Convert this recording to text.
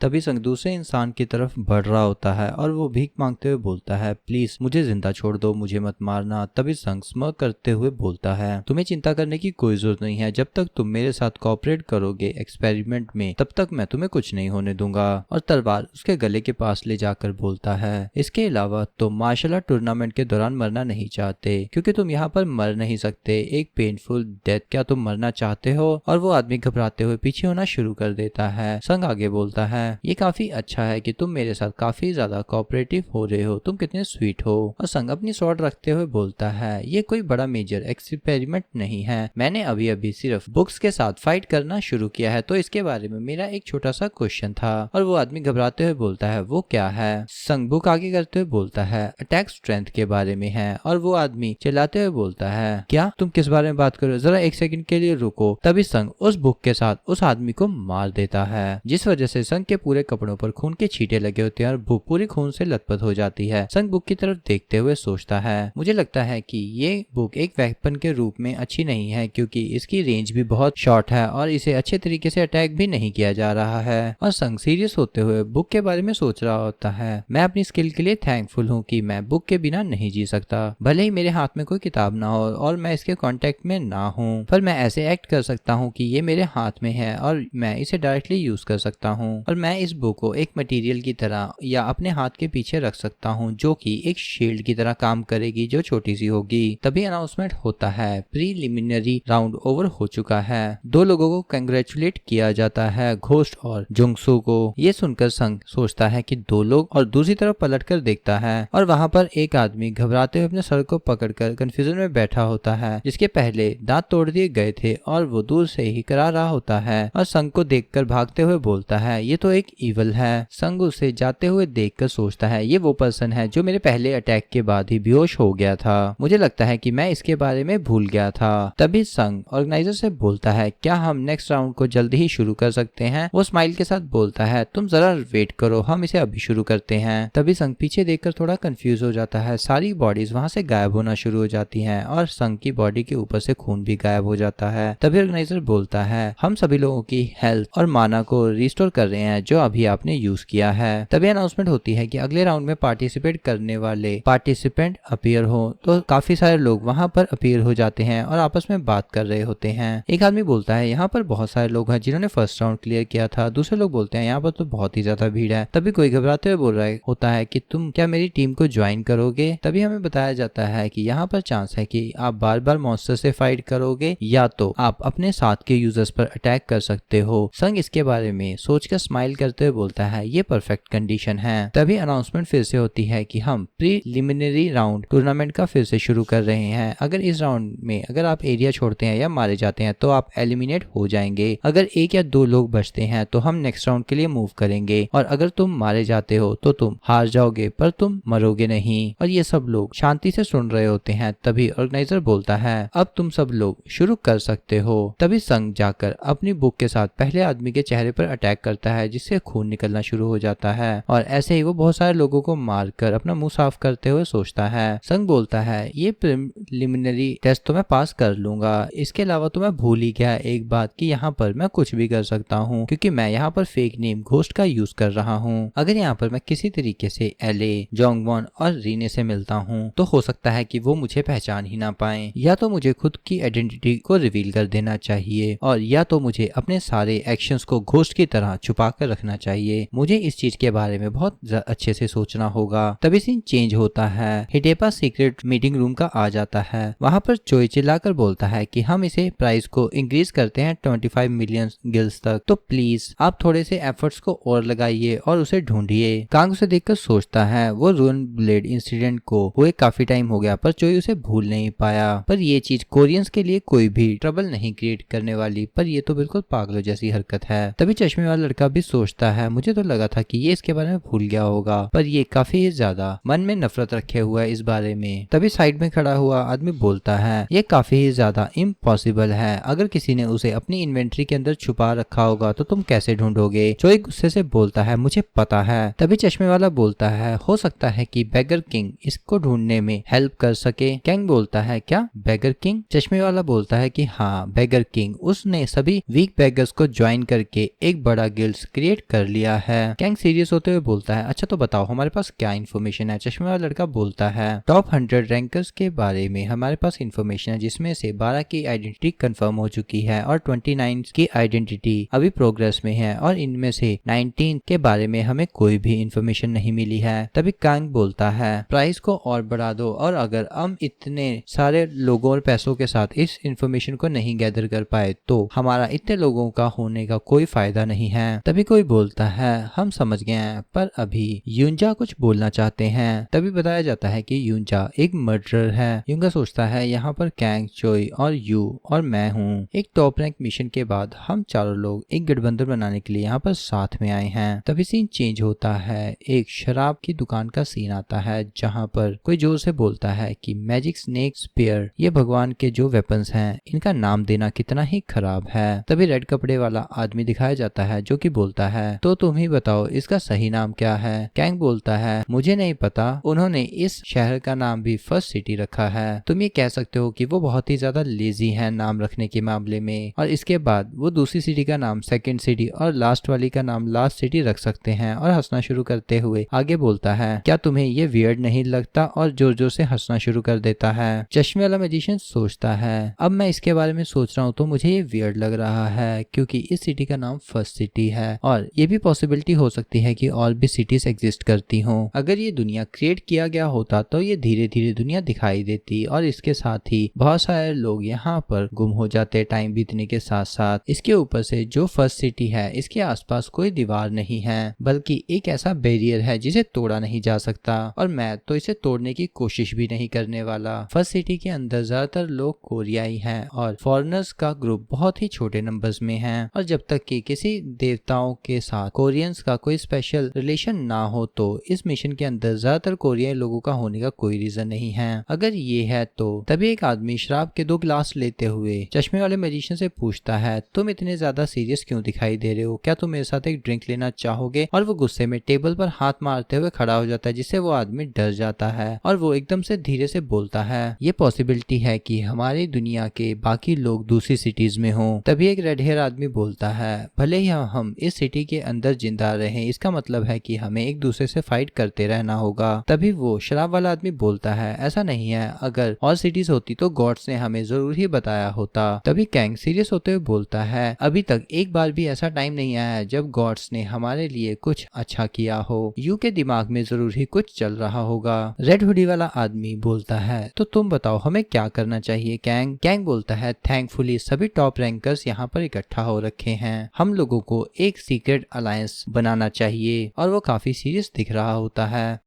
तभी संग दूसरे इंसान की तरफ बढ़ रहा होता है और वो भीख मांगते हुए बोलता है, प्लीज मुझे जिंदा छोड़ दो, मुझे मत मारना। तभी संग स्mirk करते हुए बोलता है, तुम्हें चिंता करने की कोई जरूरत नहीं है, जब तक तुम मेरे साथ कोऑपरेट करोगे एक्सपेरिमेंट में तब तक मैं तुम्हें कुछ नहीं होने दूंगा। और तलवार उसके गले के पास ले जाकर बोलता है, इसके अलावा तुम मार्शल आर्ट टूर्नामेंट के दौरान मरना नहीं चाहते क्योंकि तुम यहाँ पर मर नहीं सकते एक पेनफुल डेथ, क्या तुम मरना चाहते हो? और वो आदमी घबराते हुए पीछे होना शुरू कर देता है। संग आगे बोलता है, ये काफी अच्छा है कि तुम मेरे साथ काफी ज्यादा कोऑपरेटिव हो रहे हो, तुम कितने स्वीट हो। और संग अपनी स्वॉर्ड रखते हुए बोलता है, ये कोई बड़ा मेजर एक्सपेरिमेंट नहीं है, मैंने अभी अभी सिर्फ बुक्स के साथ फाइट करना शुरू किया है, तो इसके बारे में मेरा एक छोटा सा क्वेश्चन था। और वो आदमी घबराते हुए बोलता है, वो क्या है? संग बुक आगे करते हुए बोलता है, अटैक स्ट्रेंथ के बारे में है। और वो आदमी चिल्लाते हुए बोलता है, क्या तुम किस बारे में बात कर रहे हो, जरा एक सेकंड के लिए रुको। तभी संग उस बुक के साथ उस आदमी को मार देता है, जिस वजह से संग के पूरे कपड़ों पर खून के छींटे लगे होते हैं और बुक पूरी खून से लथपथ हो जाती है। संग बुक की तरफ देखते हुए सोचता है, मुझे लगता है कि ये बुक एक वेपन के रूप में अच्छी नहीं है क्योंकि इसकी रेंज भी बहुत शॉर्ट है और इसे अच्छे तरीके से अटैक भी नहीं किया जा रहा है। और संग सीरियस होते हुए बुक के बारे में सोच रहा होता है, मैं अपनी स्किल के लिए थैंकफुल हूँ कि मैं बुक के बिना नहीं जी सकता, भले ही मेरे हाथ में कोई किताब ना हो और मैं इसके कांटेक्ट में ना हूँ, पर मैं ऐसे एक्ट कर सकता हूँ कि ये मेरे हाथ में है और मैं इसे डायरेक्टली यूज कर सकता हूँ और मैं इस बुक को एक मटेरियल की तरह या अपने हाथ के पीछे रख सकता हूँ जो कि एक शील्ड की तरह काम करेगी जो छोटी सी होगी। तभी अनाउंसमेंट होता है, प्रीलिमिनरी राउंड ओवर हो चुका है, दो लोगों को कंग्रेचुलेट किया जाता है, घोस्ट और जुंगसू को। ये सुनकर संग सोचता है कि दो लोग, और दूसरी तरफ पलटकर देखता है और वहां पर एक आदमी घबराते हुए अपने सर को पकड़कर कंफ्यूजन में बैठा होता है, जिसके पहले दांत तोड़ दिए गए थे और वो दूर से ही करा रहा होता है और संग को देखकर भागते हुए बोलता है, ये तो एक इवल है। संग उसे जाते हुए देखकर सोचता है, ये वो पर्सन है जो मेरे पहले अटैक के बाद ही बेहोश हो गया था, मुझे लगता है कि मैं इसके बारे में भूल गया था। तभी संग ऑर्गेनाइजर से बोलता है, क्या हम नेक्स्ट राउंड को जल्दी ही शुरू कर सकते हैं? वो स्माइल के साथ बोलता है, तुम जरा वेट करो, हम इसे अभी शुरू करते हैं। तभी संग पीछे देखकर थोड़ा कंफ्यूज हो जाता है, सारी बॉडीज वहां से गायब होना शुरू हो जाती हैं और संग की बॉडी के ऊपर से खून भी गायब हो जाता है। तभी ऑर्गेनाइजर बोलता है, हम सभी लोगों की हेल्थ और माना को रिस्टोर कर रहे हैं जो अभी आपने यूज किया है। तभी अनाउंसमेंट होती है कि अगले राउंड में पार्टिसिपेट करने वाले पार्टिसिपेंट अपीयर हो, तो काफी सारे लोग वहां पर अपीयर हो जाते हैं और आपस में बात कर रहे होते हैं। एक आदमी बोलता है, यहाँ पर बहुत सारे लोग हैं जिन्होंने फर्स्ट राउंड क्लियर किया था। दूसरे लोग बोलते हैं, यहाँ पर तो बहुत ही ज्यादा भीड़ है। तभी कोई घबराते हुए बोल रहा होता है कि तुम क्या मेरी टीम को ज्वाइन करोगे? तभी हमें बताया जाता है कि यहाँ पर चांस है कि आप बार बार मॉन्स्टर से फाइट करोगे या तो आप अपने साथ के यूजर्स पर अटैक कर सकते हो। संग इसके बारे में सोचकर स्माइल करते हुए बोलता है, ये परफेक्ट कंडीशन है। तभी अनाउंसमेंट फिर से होती है कि हम प्रीलिमिनरी राउंड टूर्नामेंट का फिर से शुरू कर रहे हैं। अगर इस राउंड में अगर आप एरिया छोड़ते हैं या मारे जाते हैं तो आप एलिमिनेट हो जाएंगे। अगर एक या दो लोग बचते हैं तो हम नेक्स्ट राउंड के लिए मूव करेंगे और अगर तुम मारे जाते हो तो तुम हार जाओगे पर तुम मरोगे नहीं। और ये सब लोग शांति से सुन रहे होते हैं। तभी ऑर्गेनाइजर बोलता है, अब तुम सब लोग शुरू कर सकते हो। तभी संग जाकर अपनी बुक के साथ पहले आदमी के चेहरे पर अटैक करता है जिससे खून निकलना शुरू हो जाता है और ऐसे ही वो बहुत सारे लोगों को मारकर अपना मुंह साफ करते हुए सोचता है। संग बोलता है, ये प्रीलिमिनरी टेस्ट तो मैं पास कर लूंगा, इसके अलावा तो मैं भूल ही गया एक बात कि यहाँ पर मैं कुछ भी कर सकता हूँ क्योंकि मैं यहाँ पर फेक नेम घोस्ट का यूज कर रहा हूँ। अगर यहाँ पर मैं किसी तरीके से एले, जोंगवॉन और रीने से मिलता हूँ तो हो सकता है कि वो मुझे पहचान ही ना पाए, या तो मुझे खुद की आइडेंटिटी को रिवील कर देना चाहिए और या तो मुझे अपने सारे एक्शंस को घोस्ट की तरह छुपा कर रखना चाहिए। मुझे इस चीज के बारे में बहुत अच्छे से सोचना होगा। तभी सीन चेंज होता है, हिडेपा सीक्रेट मीटिंग रूम का आ जाता है। वहाँ पर चोई चिल्लाकर बोलता है कि हम इसे प्राइस को इंक्रीज करते हैं 25 मिलियन गिल्स तक, तो प्लीज आप थोड़े से एफर्ट्स को और लगाइए और उसे ढूंढिए। कांग उसे देखकर सोचता है, वो रून ब्लेड इंसिडेंट को हुए काफी टाइम हो गया पर चोई उसे भूल नहीं पाया, पर ये चीज कोरियंस के लिए कोई भी ट्रबल नहीं क्रिएट करने वाली, पर ये तो बिल्कुल पागलों जैसी हरकत है। तभी चश्मे वाला लड़का भी सोचता है, मुझे तो लगा था कि ये इसके बारे में भूल गया होगा पर ये काफी ज्यादा मन में नफरत रखे हुआ है इस बारे में। तभी साइड में खड़ा हुआ आदमी बोलता है, ये काफी ज्यादा इम्पॉसिबल है, अगर किसी ने उसे अपनी इन्वेंट्री के अंदर छुपा रखा होगा तो तुम कैसे ढूंढोगे? चोई गुस्से से बोलता है, मुझे पता है। तभी चश्मे वाला बोलता है, हो सकता है कि बेगर किंग इसको ढूंढने में हेल्प कर सके। कैंग बोलता है, क्या बेगर किंग? चश्मे वाला बोलता है कि हाँ, बेगर किंग, उसने सभी वीक बेगर्स को ज्वाइन करके एक बड़ा गिल्ड क्रिएट क्रिएट कर लिया है। कैंग सीरियस होते हुए बोलता है, अच्छा तो बताओ हमारे पास क्या इन्फॉर्मेशन है। चश्मे वाला लड़का बोलता है, टॉप 100 रैंकर्स के बारे में हमारे पास इन्फॉर्मेशन है, जिसमें से 12 की आइडेंटिटी कंफर्म हो चुकी है और 29 की आइडेंटिटी अभी प्रोग्रेस में है और इनमें से 19 के बारे में हमें कोई भी इन्फॉर्मेशन नहीं मिली है। तभी कैंग बोलता है, प्राइस को और बढ़ा दो, और अगर हम इतने सारे लोगों और पैसों के साथ इस इन्फॉर्मेशन को नहीं गैदर कर पाए तो हमारा इतने लोगों का होने का कोई फायदा नहीं है। तभी कोई बोलता है, हम समझ गए हैं, पर अभी यूंजा कुछ बोलना चाहते हैं। तभी बताया जाता है कि यूंजा एक मर्डरर है। यूंगा सोचता है, यहाँ पर कैंग, चोई और यू और मैं हूँ। एक टॉप रैंक मिशन के बाद हम चारों लोग एक गठबंधन बनाने के लिए यहाँ पर साथ में आए हैं। तभी सीन चेंज होता है, एक शराब की दुकान का सीन आता है जहाँ पर कोई जोर से बोलता है कि मैजिक स्नेक स्पीयर, ये भगवान के जो वेपन्स हैं इनका नाम देना कितना ही खराब है। तभी रेड कपड़े वाला आदमी दिखाया जाता है जो कि बोलता है, तो तुम ही बताओ इसका सही नाम क्या है। कैंग बोलता है, मुझे नहीं पता, उन्होंने इस शहर का नाम भी फर्स्ट सिटी रखा है। तुम ये कह सकते हो कि वो बहुत ही ज्यादा लेजी है नाम रखने के मामले में, और इसके बाद वो दूसरी सिटी का नाम सेकंड सिटी और लास्ट वाली का नाम लास्ट सिटी रख सकते हैं। और हंसना शुरू करते हुए आगे बोलता है, क्या तुम्हें ये वियर्ड नहीं लगता, और जोर जोर से हंसना शुरू कर देता है। चश्मे वाला मैजिशियन सोचता है, अब मैं इसके बारे में सोच रहा हूँ तो मुझे ये वियर्ड लग रहा है, क्योंकि इस सिटी का नाम फर्स्ट सिटी है और ये भी पॉसिबिलिटी हो सकती है कि और भी सिटीज एग्जिस्ट करती हों। अगर ये दुनिया क्रिएट किया गया होता तो ये धीरे धीरे दुनिया दिखाई देती और इसके साथ ही बहुत सारे लोग यहाँ पर गुम हो जाते टाइम बीतने के साथ साथ। इसके ऊपर से जो फर्स्ट सिटी है इसके आसपास कोई दीवार नहीं है, बल्कि एक ऐसा बैरियर है जिसे तोड़ा नहीं जा सकता, और मैं तो इसे तोड़ने की कोशिश भी नहीं करने वाला। फर्स्ट सिटी के अंदर ज्यादातर लोग कोरियाई हैं और फॉरेनर्स का ग्रुप बहुत ही छोटे नंबर्स में है, और जब तक कि किसी देवताओं के साथ कोरियंस का कोई स्पेशल रिलेशन ना हो तो इस मिशन के अंदर ज्यादातर कोरियाई लोगों का होने का कोई रीजन नहीं है। अगर ये है तो तभी एक आदमी शराब के 2 गिलास लेते हुए चश्मे वाले मैजिशियन से पूछता है, तुम इतने ज्यादा सीरियस क्यों दिखाई दे रहे हो, क्या तुम मेरे साथ एक ड्रिंक लेना चाहोगे। और वो गुस्से में टेबल पर हाथ मारते हुए खड़ा हो जाता है, जिससे वो आदमी डर जाता है और वो एकदम से धीरे से बोलता है, ये पॉसिबिलिटी है कि हमारी दुनिया के बाकी लोग दूसरी सिटीज में हो। तभी एक रेड हेयर आदमी बोलता है, भले ही हम इस सिटी के अंदर जिंदा रहें, इसका मतलब है कि हमें एक दूसरे से फाइट करते रहना होगा। तभी वो शराब वाला आदमी बोलता है, ऐसा नहीं है, अगर और सिटीज होती तो गॉड्स ने हमें जरूर ही बताया होता। तभी कैंग सीरियस होते हुए बोलता है, अभी तक एक बार भी ऐसा टाइम नहीं आया है जब गॉड्स ने हमारे लिए कुछ अच्छा किया हो। यू के दिमाग में जरूर ही कुछ चल रहा होगा। रेड हुडी वाला आदमी बोलता है, तो तुम बताओ हमें क्या करना चाहिए कैंग। कैंग बोलता है, थैंकफुली सभी टॉप रैंकर्स यहाँ पर इकट्ठा हो रखे हैं, हम लोगों को एक सीक्रेट अलायंस बनाना चाहिए। और वो काफी सीरियस दिख रहा होता है।